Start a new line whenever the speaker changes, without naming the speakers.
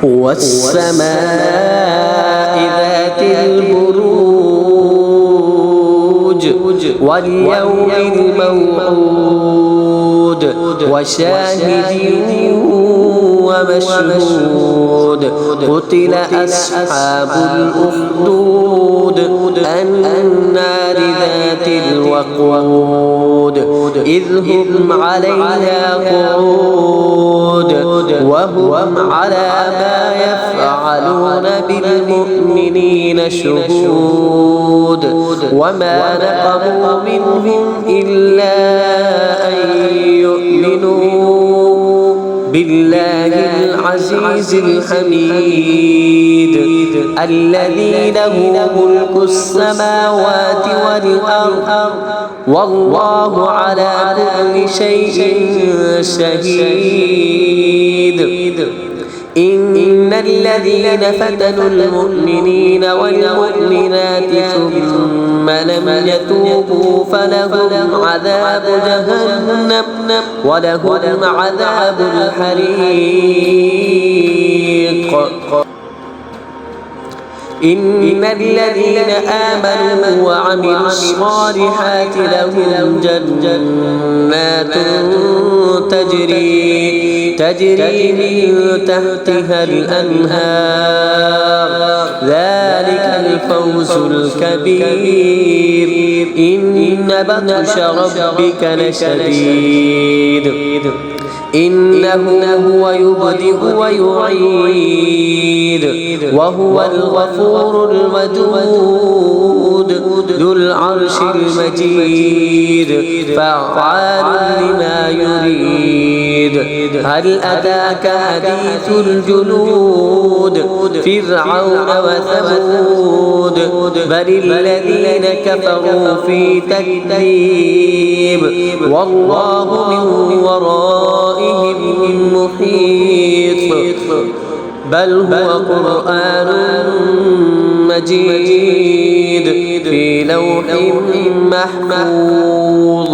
والسماء ذات البروج واليوم الموعود وشاهد ومشهود قتل أصحاب الأخدود النار ذات الوقود إذ هم عليها قعود وهم على ما يفعلون بالمؤمنين شهود وما نقموا منهم إلا أن يؤمنوا بالله العزيز الحميد الذي له ملك السماوات والأرض والله على كل شيء شهيد إن الذين فتنوا المؤمنين والمؤمنات ثم لم يتوبوا فلهم عذاب جهنم ولهم عذاب الحريق إن الذين آمنوا وعملوا الصالحات لهم جنات تجري من تحتها الأنهار ذلك الفوز الكبير إن بطش ربك لشديد إنه هو يبدئ ويعيد وهو الغفور الودود ذو العرش المجيد فعال لما يريد هل أتاك حديث الجنود فرعون وثمود بل الذين كفروا في تكذيب والله من ورائهم محيط بل هو قرآن مجيد في لوح محفوظ